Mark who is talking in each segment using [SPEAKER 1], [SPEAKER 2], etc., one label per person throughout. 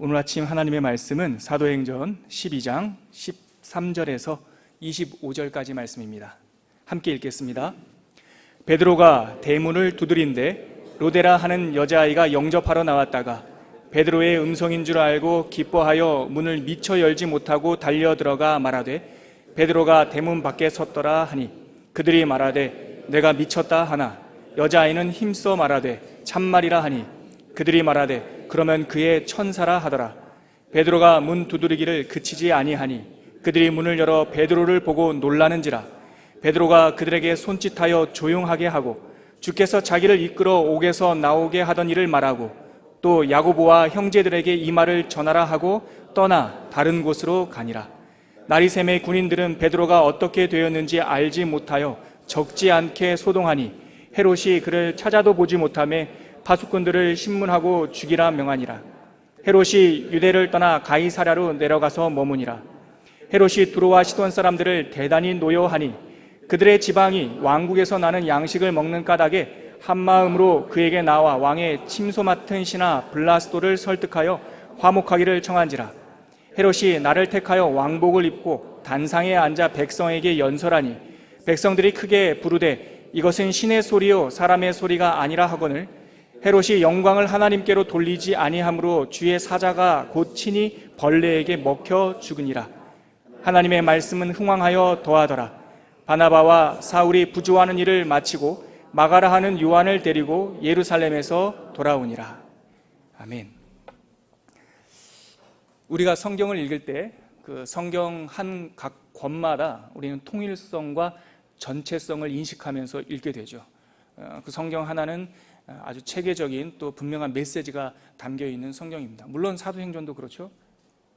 [SPEAKER 1] 오늘 아침 하나님의 말씀은 사도행전 12장 13절에서 25절까지 말씀입니다. 함께 읽겠습니다. 베드로가 대문을 두드린데 로데라 하는 여자아이가 영접하러 나왔다가 베드로의 음성인 줄 알고 기뻐하여 문을 미처 열지 못하고 달려들어가 말하되 베드로가 대문 밖에 섰더라 하니 그들이 말하되 내가 미쳤다 하나 여자아이는 힘써 말하되 참말이라 하니 그들이 말하되 그러면 그의 천사라 하더라. 베드로가 문 두드리기를 그치지 아니하니 그들이 문을 열어 베드로를 보고 놀라는지라. 베드로가 그들에게 손짓하여 조용하게 하고 주께서 자기를 이끌어 옥에서 나오게 하던 일을 말하고 또 야고보와 형제들에게 이 말을 전하라 하고 떠나 다른 곳으로 가니라. 나리샘의 군인들은 베드로가 어떻게 되었는지 알지 못하여 적지 않게 소동하니 헤롯이 그를 찾아도 보지 못하며 파수꾼들을 신문하고 죽이라 명하니라. 헤롯이 유대를 떠나 가이사랴로 내려가서 머무니라. 헤롯이 두로와 시돈 사람들을 대단히 노여하니 그들의 지방이 왕국에서 나는 양식을 먹는 까닭에 한마음으로 그에게 나와 왕의 침소 맡은 신하 블라스도를 설득하여 화목하기를 청한지라. 헤롯이 나를 택하여 왕복을 입고 단상에 앉아 백성에게 연설하니 백성들이 크게 부르되 이것은 신의 소리요 사람의 소리가 아니라 하거늘 헤롯이 영광을 하나님께로 돌리지 아니하므로 주의 사자가 곧 친히 벌레에게 먹혀 죽으니라. 하나님의 말씀은 흥왕하여 더하더라. 바나바와 사울이 부조하는 일을 마치고 마가라 하는 요한을 데리고 예루살렘에서 돌아오니라. 아멘. 우리가 성경을 읽을 때 그 성경 한 각 권마다 우리는 통일성과 전체성을 인식하면서 읽게 되죠. 그 성경 하나는 아주 체계적인 또 분명한 메시지가 담겨있는 성경입니다. 물론 사도행전도 그렇죠.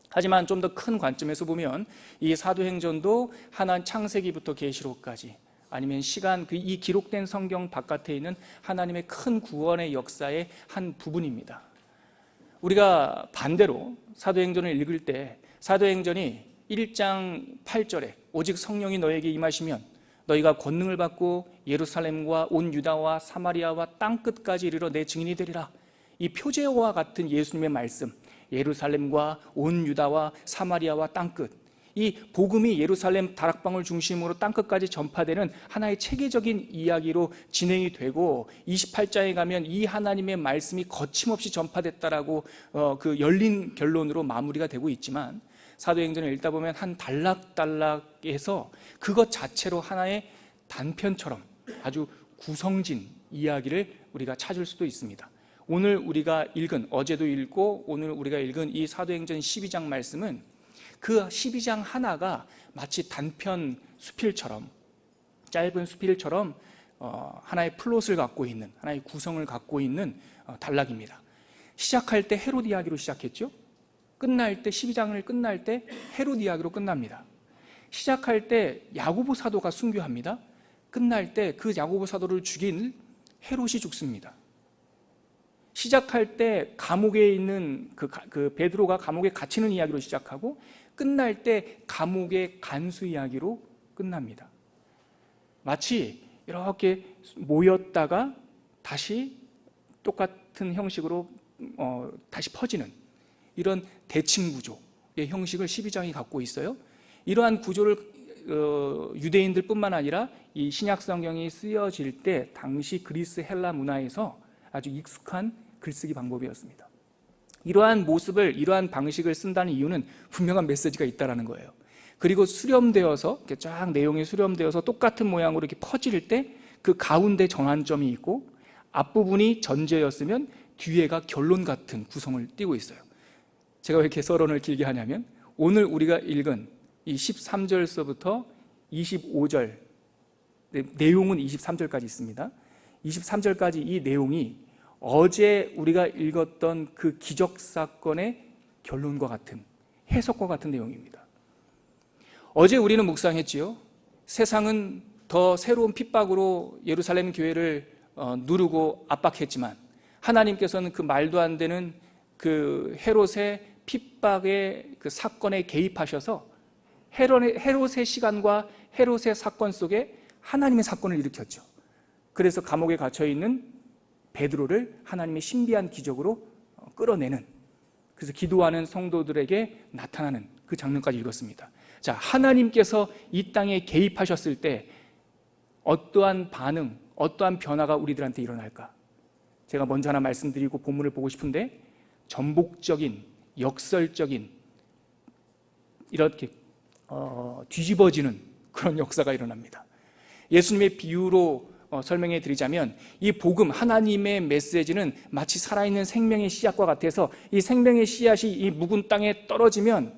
[SPEAKER 1] 하지만 좀 더 큰 관점에서 보면 이 사도행전도 하나님 창세기부터 계시록까지 아니면 시간 이 기록된 성경 바깥에 있는 하나님의 큰 구원의 역사의 한 부분입니다. 우리가 반대로 사도행전을 읽을 때 사도행전이 1장 8절에 오직 성령이 너에게 임하시면 너희가 권능을 받고 예루살렘과 온 유다와 사마리아와 땅끝까지 이르러 내 증인이 되리라. 이 표제어와 같은 예수님의 말씀, 예루살렘과 온 유다와 사마리아와 땅끝, 이 복음이 예루살렘 다락방을 중심으로 땅끝까지 전파되는 하나의 체계적인 이야기로 진행이 되고 28장에 가면 이 하나님의 말씀이 거침없이 전파됐다라고 그 열린 결론으로 마무리가 되고 있지만 사도행전을 읽다 보면 한 단락단락에서 그것 자체로 하나의 단편처럼 아주 구성진 이야기를 우리가 찾을 수도 있습니다. 오늘 우리가 읽은, 어제도 읽고 오늘 우리가 읽은 이 사도행전 12장 말씀은 그 12장 하나가 마치 단편 수필처럼, 짧은 수필처럼 하나의 플롯을 갖고 있는, 하나의 구성을 갖고 있는 단락입니다. 시작할 때 헤롯 이야기로 시작했죠. 끝날 때 12장을 끝날 때 헤롯 이야기로 끝납니다. 시작할 때 야고보 사도가 순교합니다. 끝날 때 그 야고보 사도를 죽인 헤롯이 죽습니다. 시작할 때 감옥에 있는 그 베드로가 감옥에 갇히는 이야기로 시작하고 끝날 때 감옥의 간수 이야기로 끝납니다. 마치 이렇게 모였다가 다시 똑같은 형식으로 다시 퍼지는 이런 대칭 구조의 형식을 12장이 갖고 있어요. 이러한 구조를 유대인들 뿐만 아니라 이 신약 성경이 쓰여질 때 당시 그리스 헬라 문화에서 아주 익숙한 글쓰기 방법이었습니다. 이러한 모습을, 이러한 방식을 쓴다는 이유는 분명한 메시지가 있다는 거예요. 그리고 수렴되어서 이렇게 쫙 내용이 수렴되어서 똑같은 모양으로 이렇게 퍼질 때 그 가운데 전환점이 있고 앞부분이 전제였으면 뒤에가 결론 같은 구성을 띠고 있어요. 제가 왜 이렇게 서론을 길게 하냐면 오늘 우리가 읽은 이 13절서부터 25절 내용은 23절까지 있습니다. 23절까지 이 내용이 어제 우리가 읽었던 그 기적사건의 결론과 같은, 해석과 같은 내용입니다. 어제 우리는 묵상했지요. 세상은 더 새로운 핍박으로 예루살렘 교회를 누르고 압박했지만 하나님께서는 그 말도 안 되는 그 헤롯의 핍박의 그 사건에 개입하셔서 헤롯의 시간과 헤롯의 사건 속에 하나님의 사건을 일으켰죠. 그래서 감옥에 갇혀있는 베드로를 하나님의 신비한 기적으로 끌어내는 그래서 기도하는 성도들에게 나타나는 그 장면까지 읽었습니다. 자, 하나님께서 이 땅에 개입하셨을 때 어떠한 반응, 어떠한 변화가 우리들한테 일어날까? 제가 먼저 하나 말씀드리고 본문을 보고 싶은데, 전복적인, 역설적인, 이렇게 뒤집어지는 그런 역사가 일어납니다. 예수님의 비유로 설명해 드리자면, 이 복음, 하나님의 메시지는 마치 살아있는 생명의 씨앗과 같아서 이 생명의 씨앗이 이 묵은 땅에 떨어지면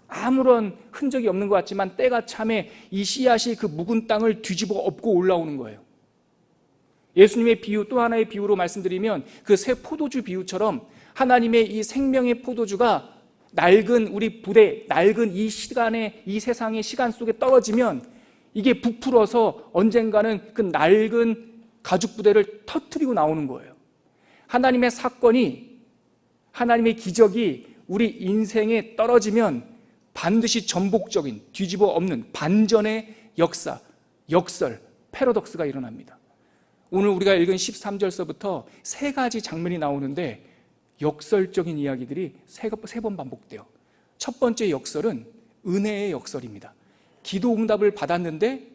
[SPEAKER 1] 아무런 흔적이 없는 것 같지만 때가 참에 이 씨앗이 그 묵은 땅을 뒤집어 엎고 올라오는 거예요. 예수님의 비유, 또 하나의 비유로 말씀드리면, 그 새 포도주 비유처럼 하나님의 이 생명의 포도주가 낡은 우리 부대, 낡은 이 시간에, 이 세상의 시간 속에 떨어지면 이게 부풀어서 언젠가는 그 낡은 가죽 부대를 터뜨리고 나오는 거예요. 하나님의 사건이, 하나님의 기적이 우리 인생에 떨어지면 반드시 전복적인, 뒤집어 엎는 반전의 역사, 역설, 패러독스가 일어납니다. 오늘 우리가 읽은 13절서부터 세 가지 장면이 나오는데 역설적인 이야기들이 세 번 반복돼요. 첫 번째 역설은 은혜의 역설입니다. 기도 응답을 받았는데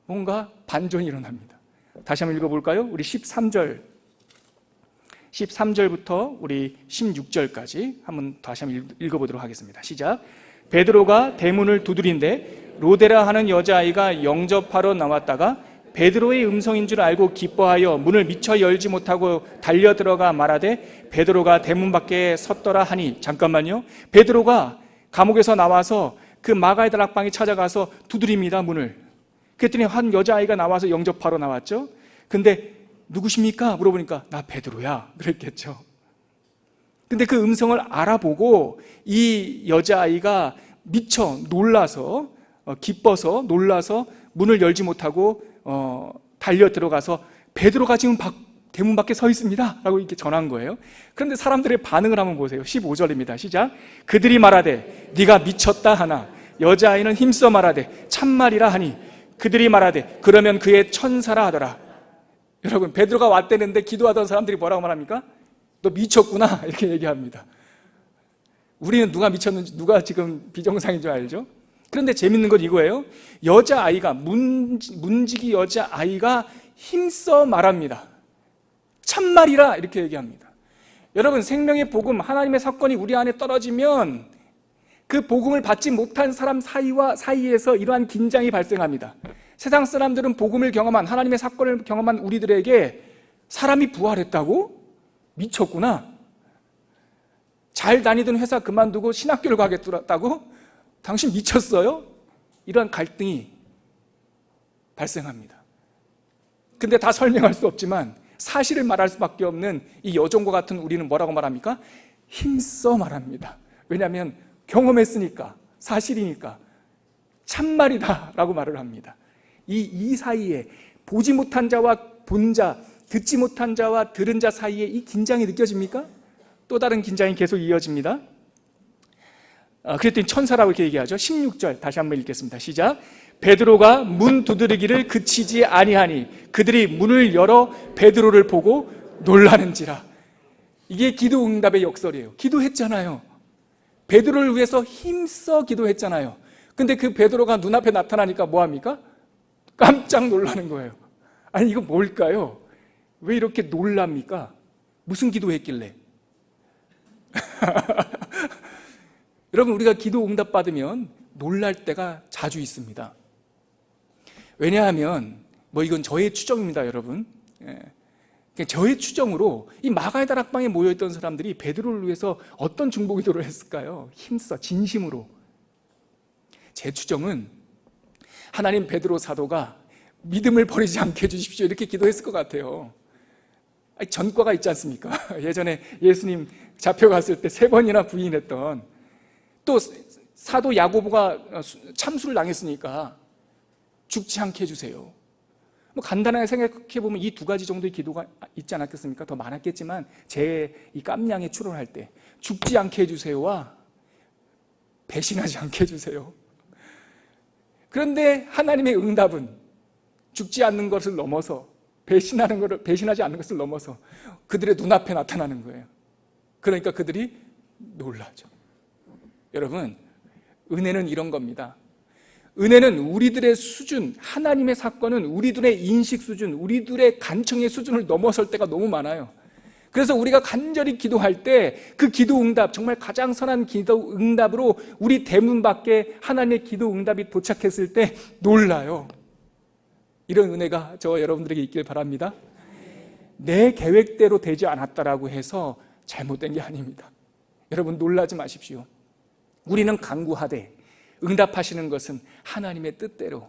[SPEAKER 1] 뭔가 반전이 일어납니다. 다시 한번 읽어볼까요? 우리 13절부터 우리 16절까지 다시 한번 읽어보도록 하겠습니다. 시작. 베드로가 대문을 두드린데 로데라 하는 여자아이가 영접하러 나왔다가 베드로의 음성인 줄 알고 기뻐하여 문을 미처 열지 못하고 달려 들어가 말하되 베드로가 대문 밖에 섰더라 하니, 잠깐만요. 베드로가 감옥에서 나와서 그 마가의 다락방에 찾아가서 두드립니다, 문을. 그랬더니 한 여자아이가 나와서 영접하러 나왔죠. 근데 누구십니까? 물어보니까 나 베드로야 그랬겠죠. 근데 그 음성을 알아보고 이 여자아이가 미처 놀라서, 기뻐서 놀라서 문을 열지 못하고 달려 들어가서 베드로가 지금 대문 밖에 서 있습니다 라고 이렇게 전한 거예요. 그런데 사람들의 반응을 한번 보세요. 15절입니다. 시작. 그들이 말하되 네가 미쳤다 하나 여자아이는 힘써 말하되 참말이라 하니 그들이 말하되 그러면 그의 천사라 하더라. 여러분, 베드로가 왔대는데 기도하던 사람들이 뭐라고 말합니까? 너 미쳤구나 이렇게 얘기합니다. 우리는 누가 미쳤는지, 누가 지금 비정상인 줄 알죠? 그런데 재밌는 건 이거예요. 여자아이가, 문지기 여자아이가 힘써 말합니다. 참말이라 이렇게 얘기합니다. 여러분, 생명의 복음, 하나님의 사건이 우리 안에 떨어지면 그 복음을 받지 못한 사람 사이에서 이러한 긴장이 발생합니다. 세상 사람들은 복음을 경험한, 하나님의 사건을 경험한 우리들에게 사람이 부활했다고? 미쳤구나. 잘 다니던 회사 그만두고 신학교를 가겠다고? 당신 미쳤어요? 이런 갈등이 발생합니다. 근데 다 설명할 수 없지만 사실을 말할 수밖에 없는 이 여종과 같은 우리는 뭐라고 말합니까? 힘써 말합니다. 왜냐하면 경험했으니까, 사실이니까 참말이다 라고 말을 합니다. 이 사이에 보지 못한 자와 본 자, 듣지 못한 자와 들은 자 사이에 이 긴장이 느껴집니까? 또 다른 긴장이 계속 이어집니다. 그랬더니 천사라고 이렇게 얘기하죠. 16절 다시 한번 읽겠습니다. 시작. 베드로가 문 두드리기를 그치지 아니하니 그들이 문을 열어 베드로를 보고 놀라는지라. 이게 기도 응답의 역설이에요. 기도했잖아요. 베드로를 위해서 힘써 기도했잖아요. 근데 그 베드로가 눈앞에 나타나니까 뭐합니까? 깜짝 놀라는 거예요. 아니, 이거 뭘까요? 왜 이렇게 놀랍니까? 무슨 기도했길래? 여러분, 우리가 기도 응답 받으면 놀랄 때가 자주 있습니다. 왜냐하면 이건 저의 추정입니다, 여러분. 저의 추정으로 이 마가의 다락방에 모여있던 사람들이 베드로를 위해서 어떤 중보기도를 했을까요? 힘써, 진심으로. 제 추정은 하나님, 베드로 사도가 믿음을 버리지 않게 해주십시오 이렇게 기도했을 것 같아요. 전과가 있지 않습니까? 예전에 예수님 잡혀갔을 때 3번이나 부인했던, 또 사도 야고보가 참수를 당했으니까 죽지 않게 해주세요. 간단하게 생각해 보면 이 2가지 정도의 기도가 있지 않았겠습니까? 더 많았겠지만 제 이 깜냥에 출연할 때 죽지 않게 해주세요와 배신하지 않게 해주세요. 그런데 하나님의 응답은 죽지 않는 것을 넘어서 배신하지 않는 것을 넘어서 그들의 눈앞에 나타나는 거예요. 그러니까 그들이 놀라죠. 여러분, 은혜는 이런 겁니다. 은혜는 우리들의 수준, 하나님의 사건은 우리들의 인식 수준, 우리들의 간청의 수준을 넘어설 때가 너무 많아요. 그래서 우리가 간절히 기도할 때 그 기도 응답, 정말 가장 선한 기도 응답으로 우리 대문 밖에 하나님의 기도 응답이 도착했을 때 놀라요. 이런 은혜가 저와 여러분들에게 있길 바랍니다. 내 계획대로 되지 않았다라고 해서 잘못된 게 아닙니다. 여러분, 놀라지 마십시오. 우리는 간구하되 응답하시는 것은 하나님의 뜻대로,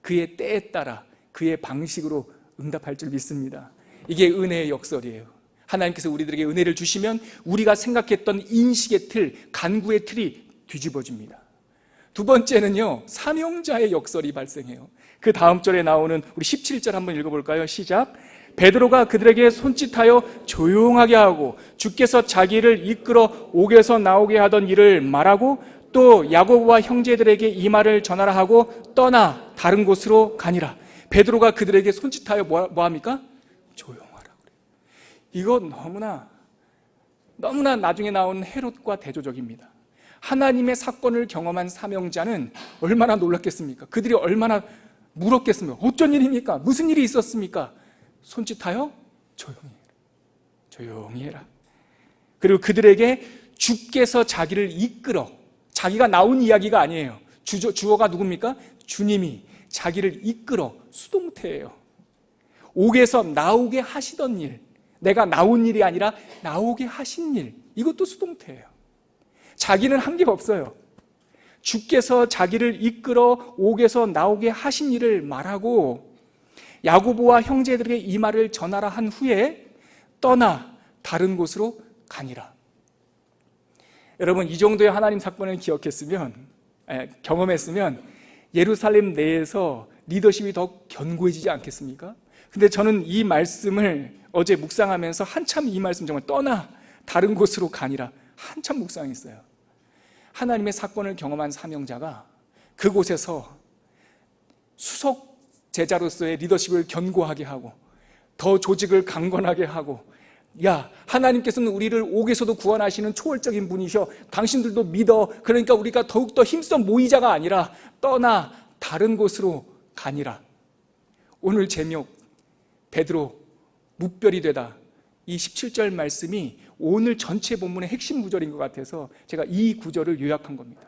[SPEAKER 1] 그의 때에 따라, 그의 방식으로 응답할 줄 믿습니다. 이게 은혜의 역설이에요. 하나님께서 우리들에게 은혜를 주시면 우리가 생각했던 인식의 틀, 간구의 틀이 뒤집어집니다. 두 번째는요, 사명자의 역설이 발생해요. 그 다음 절에 나오는 우리 17절 한번 읽어볼까요? 시작. 베드로가 그들에게 손짓하여 조용하게 하고 주께서 자기를 이끌어 옥에서 나오게 하던 일을 말하고 또 야고보와 형제들에게 이 말을 전하라 하고 떠나 다른 곳으로 가니라. 베드로가 그들에게 손짓하여 뭐합니까? 조용하라. 이거 너무나 나중에 나온 헤롯과 대조적입니다. 하나님의 사건을 경험한 사명자는 얼마나 놀랐겠습니까? 그들이 얼마나 물었겠습니까? 어쩐 일입니까? 무슨 일이 있었습니까? 손짓하여 조용히 해라. 그리고 그들에게 주께서 자기를 이끌어, 자기가 나온 이야기가 아니에요. 주어가 누굽니까? 주님이 자기를 이끌어, 수동태예요. 옥에서 나오게 하시던 일, 내가 나온 일이 아니라 나오게 하신 일, 이것도 수동태예요. 자기는 한 게 없어요. 주께서 자기를 이끌어 옥에서 나오게 하신 일을 말하고 야고보와 형제들에게 이 말을 전하라 한 후에 떠나 다른 곳으로 가니라. 여러분, 이 정도의 하나님 사건을 경험했으면 예루살렘 내에서 리더십이 더 견고해지지 않겠습니까? 근데 저는 이 말씀을 어제 묵상하면서 한참 이 말씀, 정말 떠나 다른 곳으로 가니라, 한참 묵상했어요. 하나님의 사건을 경험한 사명자가 그곳에서 수석 제자로서의 리더십을 견고하게 하고 더 조직을 강건하게 하고, 야, 하나님께서는 우리를 옥에서도 구원하시는 초월적인 분이셔, 당신들도 믿어, 그러니까 우리가 더욱더 힘써 모이자가 아니라 떠나 다른 곳으로 가니라. 오늘 제목, 베드로 무별이 되다, 이 17절 말씀이 오늘 전체 본문의 핵심 구절인 것 같아서 제가 이 구절을 요약한 겁니다.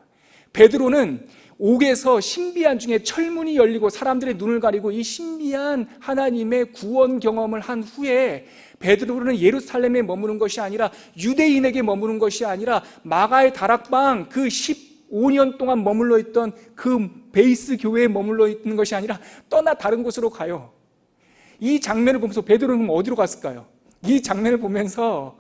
[SPEAKER 1] 베드로는 옥에서 신비한 중에 철문이 열리고 사람들의 눈을 가리고 이 신비한 하나님의 구원 경험을 한 후에 베드로는 예루살렘에 머무는 것이 아니라, 유대인에게 머무는 것이 아니라 마가의 다락방 그 15년 동안 머물러 있던 그 베이스 교회에 머물러 있는 것이 아니라 떠나 다른 곳으로 가요. 이 장면을 보면서 베드로는 어디로 갔을까요? 이 장면을 보면서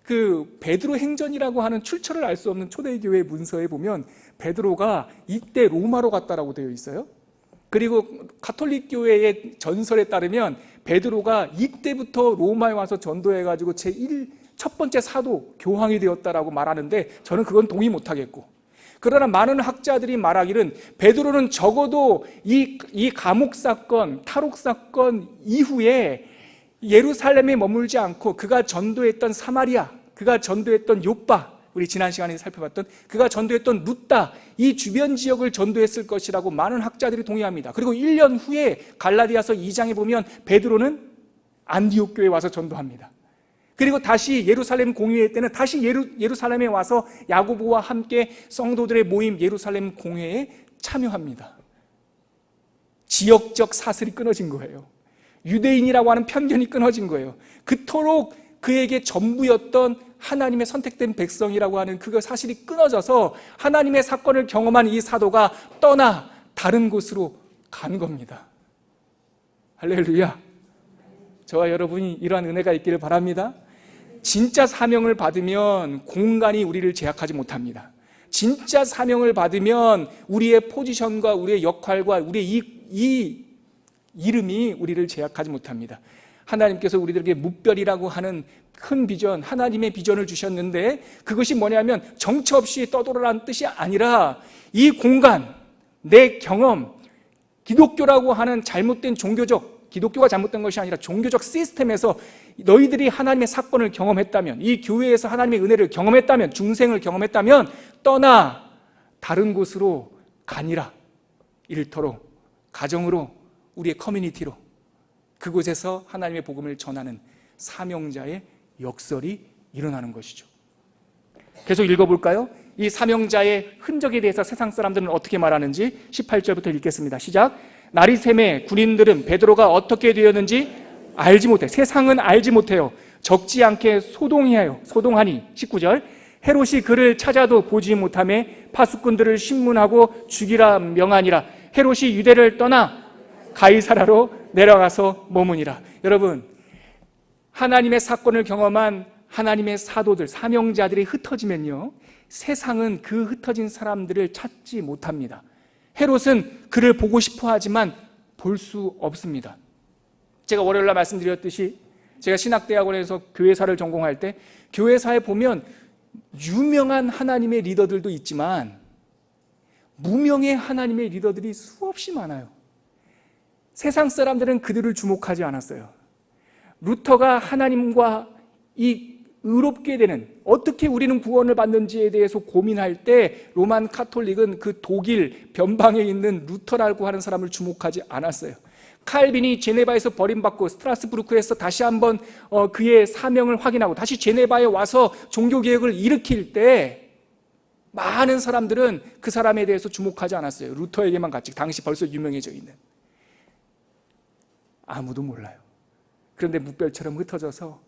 [SPEAKER 1] 그 베드로 행전이라고 하는 출처를 알 수 없는 초대교회 문서에 보면 베드로가 이때 로마로 갔다라고 되어 있어요. 그리고 가톨릭 교회의 전설에 따르면 베드로가 이때부터 로마에 와서 전도해가지고 첫 번째 사도, 교황이 되었다라고 말하는데 저는 그건 동의 못하겠고, 그러나 많은 학자들이 말하기는 베드로는 적어도 이 감옥 사건, 탈옥 사건 이후에 예루살렘에 머물지 않고 그가 전도했던 사마리아, 그가 전도했던 요빠, 우리 지난 시간에 살펴봤던 그가 전도했던 루따, 이 주변 지역을 전도했을 것이라고 많은 학자들이 동의합니다. 그리고 1년 후에 갈라디아서 2장에 보면 베드로는 안디옥 교회에 와서 전도합니다. 그리고 다시 예루살렘 공회회 때는 다시 예루살렘에 와서 야고보와 함께 성도들의 모임 예루살렘 공회에 참여합니다. 지역적 사슬이 끊어진 거예요. 유대인이라고 하는 편견이 끊어진 거예요. 그토록 그에게 전부였던 하나님의 선택된 백성이라고 하는 그 사실이 끊어져서 하나님의 사건을 경험한 이 사도가 떠나 다른 곳으로 간 겁니다. 할렐루야. 저와 여러분이 이러한 은혜가 있기를 바랍니다. 진짜 사명을 받으면 공간이 우리를 제약하지 못합니다. 진짜 사명을 받으면 우리의 포지션과 우리의 역할과 우리의 이 이름이 우리를 제약하지 못합니다. 하나님께서 우리들에게 무별이라고 하는 큰 비전, 하나님의 비전을 주셨는데 그것이 뭐냐면 정처 없이 떠돌아라는 뜻이 아니라 이 공간, 내 경험, 기독교라고 하는 잘못된 종교적 기독교가 잘못된 것이 아니라 종교적 시스템에서 너희들이 하나님의 사건을 경험했다면, 이 교회에서 하나님의 은혜를 경험했다면, 중생을 경험했다면 떠나 다른 곳으로 가니라. 일터로, 가정으로, 우리의 커뮤니티로, 그곳에서 하나님의 복음을 전하는 사명자의 역설이 일어나는 것이죠. 계속 읽어볼까요? 이 사명자의 흔적에 대해서 세상 사람들은 어떻게 말하는지 18절부터 읽겠습니다. 시작. 날이 새매 군인들은 베드로가 어떻게 되었는지 알지 못해, 세상은 알지 못해요. 적지 않게 소동하니 19절. 헤롯이 그를 찾아도 보지 못하매 파수꾼들을 신문하고 죽이라 명하니라. 헤롯이 유대를 떠나 가이사라로 내려가서 머무니라. 여러분, 하나님의 사건을 경험한 하나님의 사도들, 사명자들이 흩어지면요, 세상은 그 흩어진 사람들을 찾지 못합니다. 헤롯은 그를 보고 싶어 하지만 볼 수 없습니다. 제가 월요일날 말씀드렸듯이 제가 신학대학원에서 교회사를 전공할 때 교회사에 보면 유명한 하나님의 리더들도 있지만 무명의 하나님의 리더들이 수없이 많아요. 세상 사람들은 그들을 주목하지 않았어요. 루터가 하나님과 이 의롭게 되는, 어떻게 우리는 구원을 받는지에 대해서 고민할 때 로만 카톨릭은 그 독일 변방에 있는 루터라고 하는 사람을 주목하지 않았어요. 칼빈이 제네바에서 버림받고 스트라스부르크에서 다시 한번 그의 사명을 확인하고 다시 제네바에 와서 종교개혁을 일으킬 때 많은 사람들은 그 사람에 대해서 주목하지 않았어요. 루터에게만 갔지. 당시 벌써 유명해져 있는. 아무도 몰라요. 그런데 묵별처럼 흩어져서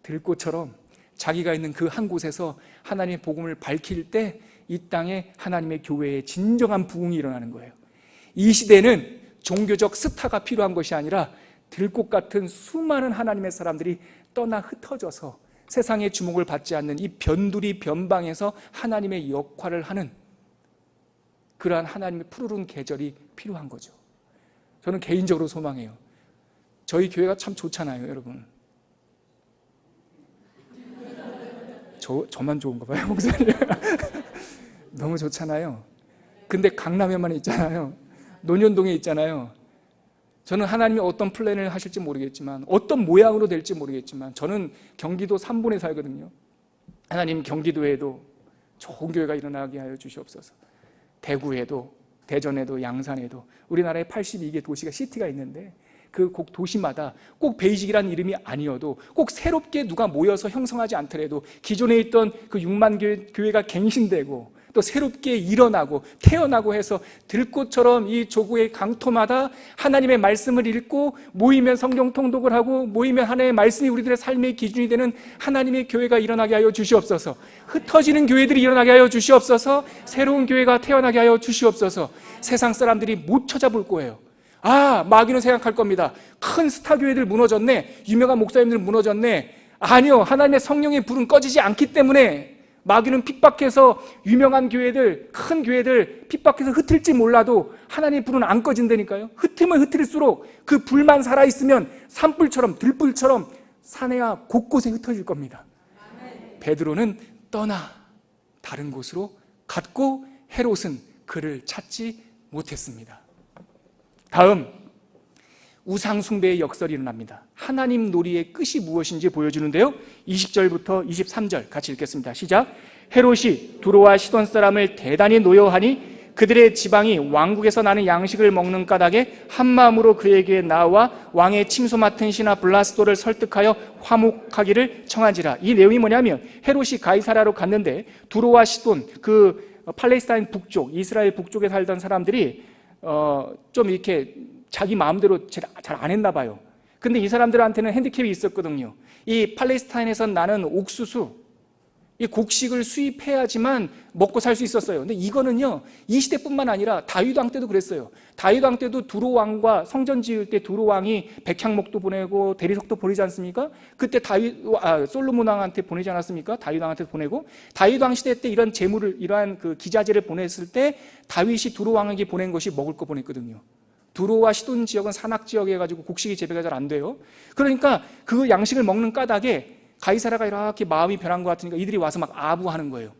[SPEAKER 1] 들꽃처럼 자기가 있는 그 한 곳에서 하나님의 복음을 밝힐 때 이 땅에 하나님의 교회에 진정한 부흥이 일어나는 거예요. 이 시대는 종교적 스타가 필요한 것이 아니라 들꽃 같은 수많은 하나님의 사람들이 떠나 흩어져서 세상의 주목을 받지 않는 이 변두리 변방에서 하나님의 역할을 하는 그러한 하나님의 푸르른 계절이 필요한 거죠. 저는 개인적으로 소망해요. 저희 교회가 참 좋잖아요, 여러분. 저만 좋은가 봐요, 목사님. 너무 좋잖아요. 근데 강남에만 있잖아요. 논현동에 있잖아요. 저는 하나님이 어떤 플랜을 하실지 모르겠지만, 어떤 모양으로 될지 모르겠지만, 저는 경기도 3분에 살거든요. 하나님, 경기도에도 좋은 교회가 일어나게 하여 주시옵소서. 대구에도, 대전에도, 양산에도, 우리나라에 82개 도시가, 시티가 있는데 그 꼭 도시마다 꼭 베이직이라는 이름이 아니어도 꼭 새롭게 누가 모여서 형성하지 않더라도 기존에 있던 그 6만 교회가 갱신되고 또 새롭게 일어나고 태어나고 해서 들꽃처럼 이 조국의 강토마다 하나님의 말씀을 읽고 모이면 성경 통독을 하고 모이면 하나님의 말씀이 우리들의 삶의 기준이 되는 하나님의 교회가 일어나게 하여 주시옵소서. 흩어지는 교회들이 일어나게 하여 주시옵소서. 새로운 교회가 태어나게 하여 주시옵소서. 세상 사람들이 못 찾아볼 거예요. 마귀는 생각할 겁니다. 큰 스타 교회들 무너졌네, 유명한 목사님들 무너졌네. 아니요, 하나님의 성령의 불은 꺼지지 않기 때문에 마귀는 핍박해서 유명한 교회들, 큰 교회들 핍박해서 흩을지 몰라도 하나님의 불은 안 꺼진다니까요. 흩으면 흩을수록 그 불만 살아있으면 산불처럼 들불처럼 산해와 곳곳에 흩어질 겁니다. 베드로는 떠나 다른 곳으로 갔고 헤롯은 그를 찾지 못했습니다. 다음, 우상 숭배의 역설이 일어납니다. 하나님 놀이의 끝이 무엇인지 보여주는데요, 20절부터 23절 같이 읽겠습니다. 시작. 헤롯이 두로와 시돈 사람을 대단히 노여하니 그들의 지방이 왕국에서 나는 양식을 먹는 까닭에 한마음으로 그에게 나와 왕의 침소 맡은 신하 블라스도를 설득하여 화목하기를 청한지라. 이 내용이 뭐냐면 헤롯이 가이사라로 갔는데 두로와 시돈, 그 팔레스타인 북쪽, 이스라엘 북쪽에 살던 사람들이 좀 이렇게 자기 마음대로 잘 안 했나 봐요. 근데 이 사람들한테는 핸디캡이 있었거든요. 이 팔레스타인에서 나는 옥수수, 이 곡식을 수입해야지만 먹고 살 수 있었어요. 근데 이거는요, 이 시대뿐만 아니라 다윗 왕 때도 그랬어요. 다윗 왕 때도 두로 왕과 성전 지을 때 두로 왕이 백향목도 보내고 대리석도 보내지 않습니까? 그때 솔로몬 왕한테 보내지 않았습니까? 다윗 왕한테 보내고, 다윗 왕 시대 때 이런 재물을, 이러한 그 기자재를 보냈을 때 다윗이 두로 왕에게 보낸 것이 먹을 거 보냈거든요. 두로와 시돈 지역은 산악 지역에 해가지고 곡식이 재배가 잘 안 돼요. 그러니까 그 양식을 먹는 까닭에 가이사라가 이렇게 마음이 변한 것 같으니까 이들이 와서 막 아부하는 거예요.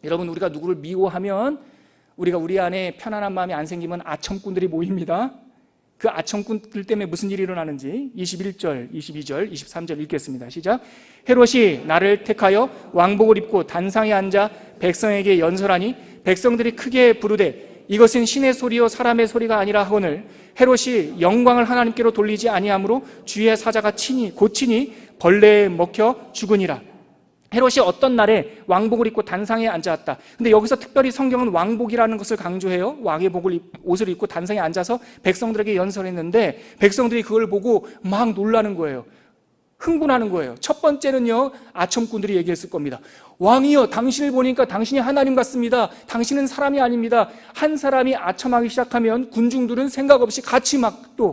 [SPEAKER 1] 여러분, 우리가 누구를 미워하면, 우리가 우리 안에 편안한 마음이 안 생기면 아첨꾼들이 모입니다. 그 아첨꾼들 때문에 무슨 일이 일어나는지 21절, 22절, 23절 읽겠습니다. 시작. 헤롯이 나를 택하여 왕복을 입고 단상에 앉아 백성에게 연설하니 백성들이 크게 부르되 이것은 신의 소리요 사람의 소리가 아니라 하거늘 헤롯이 영광을 하나님께로 돌리지 아니하므로 주의 사자가 고치니 벌레에 먹혀 죽으니라. 헤롯이 어떤 날에 왕복을 입고 단상에 앉아왔다. 근데 여기서 특별히 성경은 왕복이라는 것을 강조해요. 왕의 옷을 입고 단상에 앉아서 백성들에게 연설했는데 백성들이 그걸 보고 막 놀라는 거예요. 흥분하는 거예요. 첫 번째는요, 아첨꾼들이 얘기했을 겁니다. 왕이여, 당신을 보니까 당신이 하나님 같습니다. 당신은 사람이 아닙니다. 한 사람이 아첨하기 시작하면 군중들은 생각 없이 같이 막 또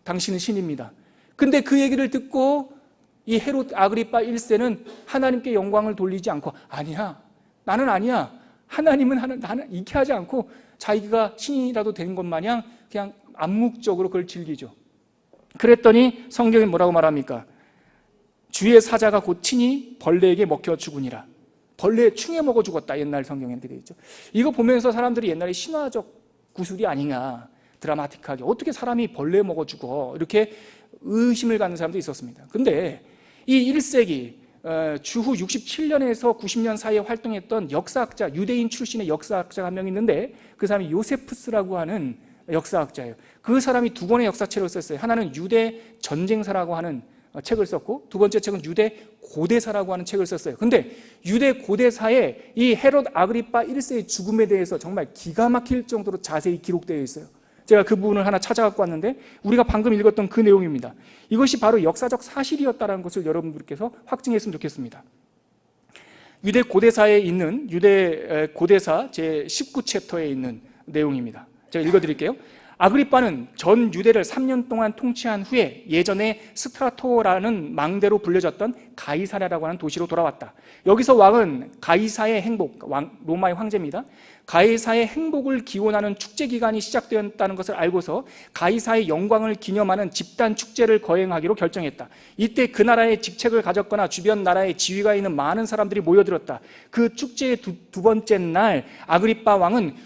[SPEAKER 1] 당신은 신입니다. 근데 그 얘기를 듣고 이 헤롯 아그리파 1세는 하나님께 영광을 돌리지 않고 아니야, 나는 아니야, 하나님은 나는 이렇게 하지 않고 자기가 신이라도 된 것 마냥 그냥 암묵적으로 그걸 즐기죠. 그랬더니 성경이 뭐라고 말합니까? 주의 사자가 고치니 벌레에게 먹혀 죽으니라. 벌레에 충에 먹어 죽었다. 옛날 성경에 되어 있죠. 이거 보면서 사람들이 옛날에 신화적 구술이 아니냐, 드라마틱하게 어떻게 사람이 벌레에 먹어 죽어, 이렇게 의심을 갖는 사람도 있었습니다. 근데 이 1세기 주후 67년에서 90년 사이에 활동했던 역사학자, 유대인 출신의 역사학자가 한 명 있는데 그 사람이 요세푸스라고 하는 역사학자예요. 그 사람이 두 권의 역사책을 썼어요. 하나는 유대 전쟁사라고 하는 책을 썼고 두 번째 책은 유대 고대사라고 하는 책을 썼어요. 근데 유대 고대사에 이 헤롯 아그리파 1세의 죽음에 대해서 정말 기가 막힐 정도로 자세히 기록되어 있어요. 제가 그 부분을 하나 찾아갖고 왔는데 우리가 방금 읽었던 그 내용입니다. 이것이 바로 역사적 사실이었다는 것을 여러분들께서 확증했으면 좋겠습니다. 유대 고대사에 있는 유대 고대사 제19챕터에 있는 내용입니다. 제가 읽어드릴게요. 아그리빠는 전 유대를 3년 동안 통치한 후에 예전에 스트라토라는 망대로 불려졌던 가이사랴라고 하는 도시로 돌아왔다. 여기서 왕은 가이사의 행복, 로마의 황제입니다. 가이사의 행복을 기원하는 축제 기간이 시작되었다는 것을 알고서 가이사의 영광을 기념하는 집단 축제를 거행하기로 결정했다. 이때 그 나라의 직책을 가졌거나 주변 나라에 지위가 있는 많은 사람들이 모여들었다. 그 축제의 두 번째 날 아그리빠 왕은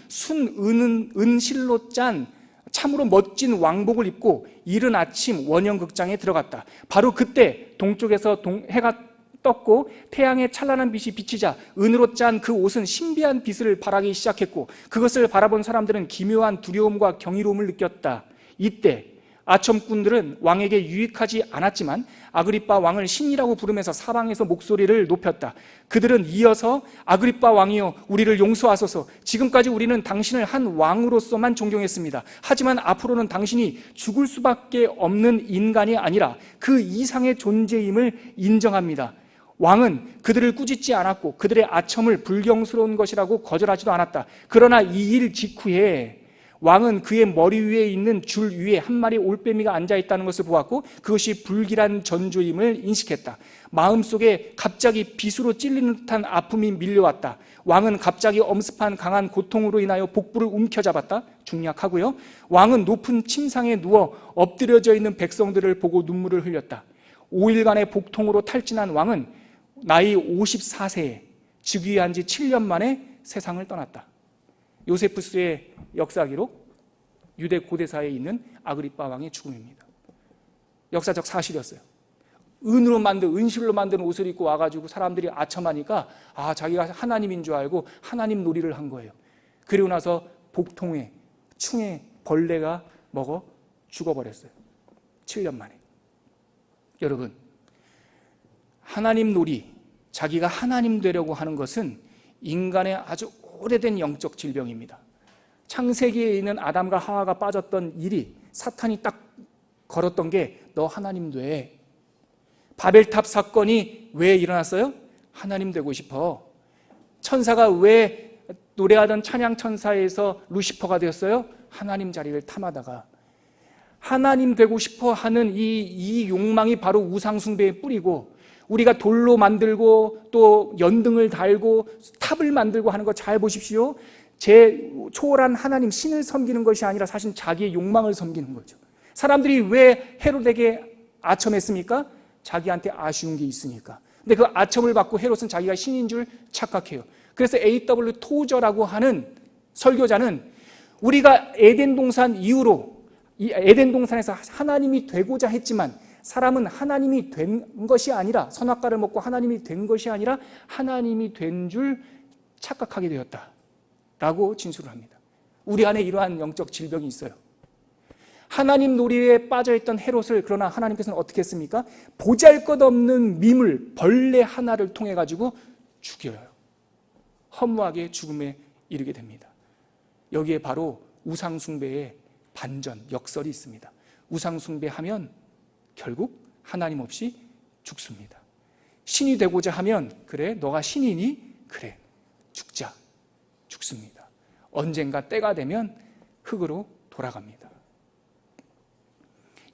[SPEAKER 1] 은실로 짠 참으로 멋진 왕복을 입고 이른 아침 원형극장에 들어갔다. 바로 그때 동쪽에서 해가 떴고 태양의 찬란한 빛이 비치자 은으로 짠 그 옷은 신비한 빛을 발하기 시작했고 그것을 바라본 사람들은 기묘한 두려움과 경이로움을 느꼈다. 이때 아첨꾼들은 왕에게 유익하지 않았지만 아그리빠 왕을 신이라고 부르면서 사방에서 목소리를 높였다. 그들은 이어서 아그리빠 왕이여 우리를 용서하소서. 지금까지 우리는 당신을 한 왕으로서만 존경했습니다. 하지만 앞으로는 당신이 죽을 수밖에 없는 인간이 아니라 그 이상의 존재임을 인정합니다. 왕은 그들을 꾸짖지 않았고 그들의 아첨을 불경스러운 것이라고 거절하지도 않았다. 그러나 이 일 직후에 왕은 그의 머리 위에 있는 줄 위에 한 마리 올빼미가 앉아있다는 것을 보았고 그것이 불길한 전조임을 인식했다. 마음속에 갑자기 빗으로 찔리는 듯한 아픔이 밀려왔다. 왕은 갑자기 엄습한 강한 고통으로 인하여 복부를 움켜잡았다. 중략하고요. 왕은 높은 침상에 누워 엎드려져 있는 백성들을 보고 눈물을 흘렸다. 5일간의 복통으로 탈진한 왕은 나이 54세에 즉위한 지 7년 만에 세상을 떠났다. 요세푸스의 역사 기록, 유대 고대사에 있는 아그리빠 왕의 죽음입니다. 역사적 사실이었어요. 은실로 만든 옷을 입고 와가지고 사람들이 아첨하니까 자기가 하나님인 줄 알고 하나님 놀이를 한 거예요. 그리고 나서 복통에 충에 벌레가 먹어 죽어버렸어요. 7년 만에. 여러분, 하나님 놀이, 자기가 하나님 되려고 하는 것은 인간의 아주 오래된 영적 질병입니다. 창세기에 있는 아담과 하와가 빠졌던 일이 사탄이 딱 걸었던 게 너 하나님 돼. 바벨탑 사건이 왜 일어났어요? 하나님 되고 싶어. 천사가 왜 노래하던 찬양 천사에서 루시퍼가 되었어요? 하나님 자리를 탐하다가. 하나님 되고 싶어 하는 이 욕망이 바로 우상숭배의 뿌리고 우리가 돌로 만들고 또 연등을 달고 탑을 만들고 하는 거 잘 보십시오. 제 초월한 하나님 신을 섬기는 것이 아니라 사실 자기의 욕망을 섬기는 거죠. 사람들이 왜 헤롯에게 아첨했습니까? 자기한테 아쉬운 게 있으니까. 근데 그 아첨을 받고 헤롯은 자기가 신인 줄 착각해요. 그래서 A.W. 토저라고 하는 설교자는 우리가 에덴 동산 이후로 이 에덴 동산에서 하나님이 되고자 했지만 사람은 하나님이 된 것이 아니라, 선악과를 먹고 하나님이 된 것이 아니라 하나님이 된 줄 착각하게 되었다라고 진술을 합니다. 우리 안에 이러한 영적 질병이 있어요. 하나님 놀이에 빠져있던 헤롯을 그러나 하나님께서는 어떻게 했습니까? 보잘것없는 미물, 벌레 하나를 통해 가지고 죽여요. 허무하게 죽음에 이르게 됩니다. 여기에 바로 우상숭배의 반전, 역설이 있습니다. 우상숭배하면 결국 하나님 없이 죽습니다. 신이 되고자 하면, 그래 너가 신이니? 그래 죽자. 죽습니다. 언젠가 때가 되면 흙으로 돌아갑니다.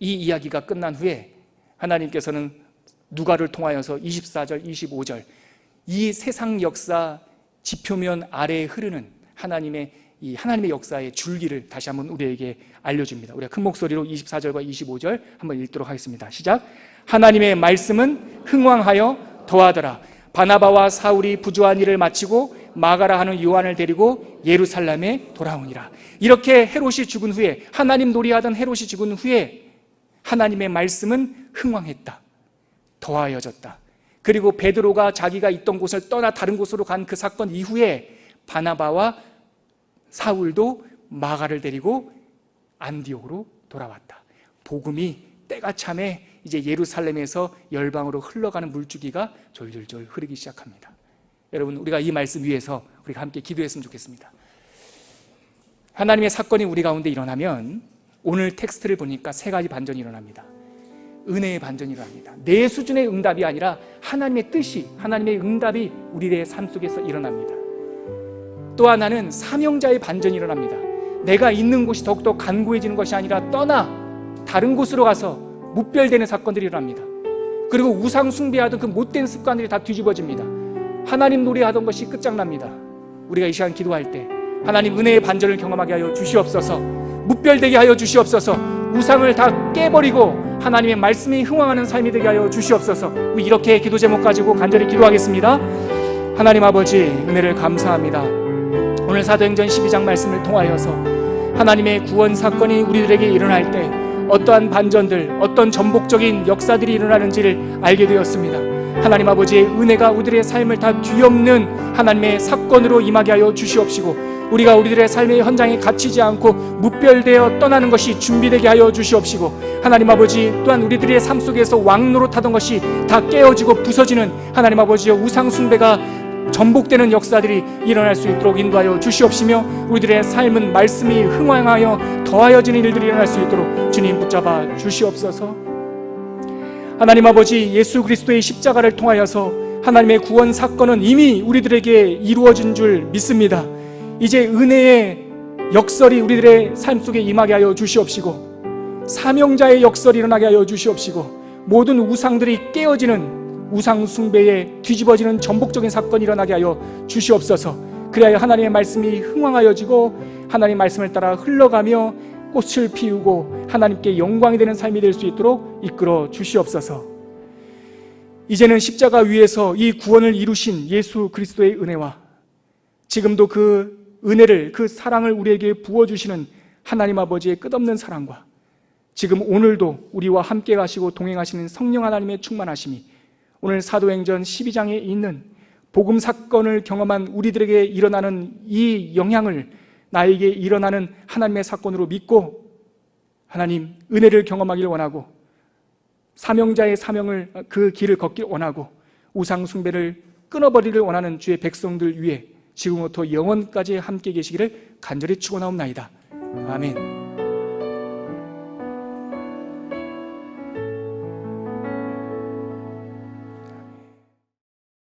[SPEAKER 1] 이 이야기가 끝난 후에 하나님께서는 누가를 통하여서 24절, 25절 이 세상 역사 지표면 아래에 흐르는 하나님의 역사의 줄기를 다시 한번 우리에게 알려줍니다. 우리가 큰 목소리로 24절과 25절 한번 읽도록 하겠습니다. 시작. 하나님의 말씀은 흥왕하여 더하더라. 바나바와 사울이 부조한 일을 마치고 마가라 하는 요한을 데리고 예루살렘에 돌아오니라. 이렇게 헤롯이 죽은 후에, 하나님 놀이하던 헤롯이 죽은 후에 하나님의 말씀은 흥왕했다. 더하여졌다. 그리고 베드로가 자기가 있던 곳을 떠나 다른 곳으로 간 그 사건 이후에 바나바와 사울도 마가를 데리고 안디옥으로 돌아왔다. 복음이 때가 참에 이제 예루살렘에서 열방으로 흘러가는 물줄기가 졸졸졸 흐르기 시작합니다. 여러분, 우리가 이 말씀 위에서 우리가 함께 기도했으면 좋겠습니다. 하나님의 사건이 우리 가운데 일어나면 오늘 텍스트를 보니까 세 가지 반전이 일어납니다. 은혜의 반전이 일어납니다. 내 수준의 응답이 아니라 하나님의 뜻이, 하나님의 응답이 우리의 삶 속에서 일어납니다. 또 하나는 사명자의 반전이 일어납니다. 내가 있는 곳이 더욱더 간고해지는 것이 아니라 떠나 다른 곳으로 가서 무별되는 사건들이 일어납니다. 그리고 우상 숭배하던 그 못된 습관들이 다 뒤집어집니다. 하나님 놀이하던 것이 끝장납니다. 우리가 이 시간 기도할 때 하나님 은혜의 반전을 경험하게 하여 주시옵소서. 무별되게 하여 주시옵소서. 우상을 다 깨버리고 하나님의 말씀이 흥왕하는 삶이 되게 하여 주시옵소서. 이렇게 기도 제목 가지고 간절히 기도하겠습니다. 하나님 아버지, 은혜를 감사합니다. 오늘 사도행전 12장 말씀을 통하여서 하나님의 구원 사건이 우리들에게 일어날 때 어떠한 반전들, 어떤 전복적인 역사들이 일어나는지를 알게 되었습니다. 하나님 아버지의 은혜가 우리들의 삶을 다 뒤엎는 하나님의 사건으로 임하게 하여 주시옵시고, 우리가 우리들의 삶의 현장에 갇히지 않고 무별되어 떠나는 것이 준비되게 하여 주시옵시고, 하나님 아버지 또한 우리들의 삶 속에서 왕노릇하던 것이 다 깨어지고 부서지는 하나님 아버지의 우상 숭배가 전복되는 역사들이 일어날 수 있도록 인도하여 주시옵시며, 우리들의 삶은 말씀이 흥왕하여 더하여지는 일들이 일어날 수 있도록 주님 붙잡아 주시옵소서. 하나님 아버지, 예수 그리스도의 십자가를 통하여서 하나님의 구원 사건은 이미 우리들에게 이루어진 줄 믿습니다. 이제 은혜의 역설이 우리들의 삶 속에 임하게 하여 주시옵시고, 사명자의 역설이 일어나게 하여 주시옵시고, 모든 우상들이 깨어지는 우상 숭배에 뒤집어지는 전복적인 사건이 일어나게 하여 주시옵소서. 그리하여 하나님의 말씀이 흥왕하여지고 하나님의 말씀을 따라 흘러가며 꽃을 피우고 하나님께 영광이 되는 삶이 될 수 있도록 이끌어 주시옵소서. 이제는 십자가 위에서 이 구원을 이루신 예수 그리스도의 은혜와 지금도 그 은혜를, 그 사랑을 우리에게 부어주시는 하나님 아버지의 끝없는 사랑과 지금 오늘도 우리와 함께 가시고 동행하시는 성령 하나님의 충만하심이 오늘 사도행전 12장에 있는 복음 사건을 경험한 우리들에게 일어나는 이 영향을 나에게 일어나는 하나님의 사건으로 믿고 하나님 은혜를 경험하기를 원하고, 사명자의 사명을, 그 길을 걷길 원하고, 우상 숭배를 끊어버리기를 원하는 주의 백성들 위해 지금부터 영원까지 함께 계시기를 간절히 축원하옵나이다. 아멘.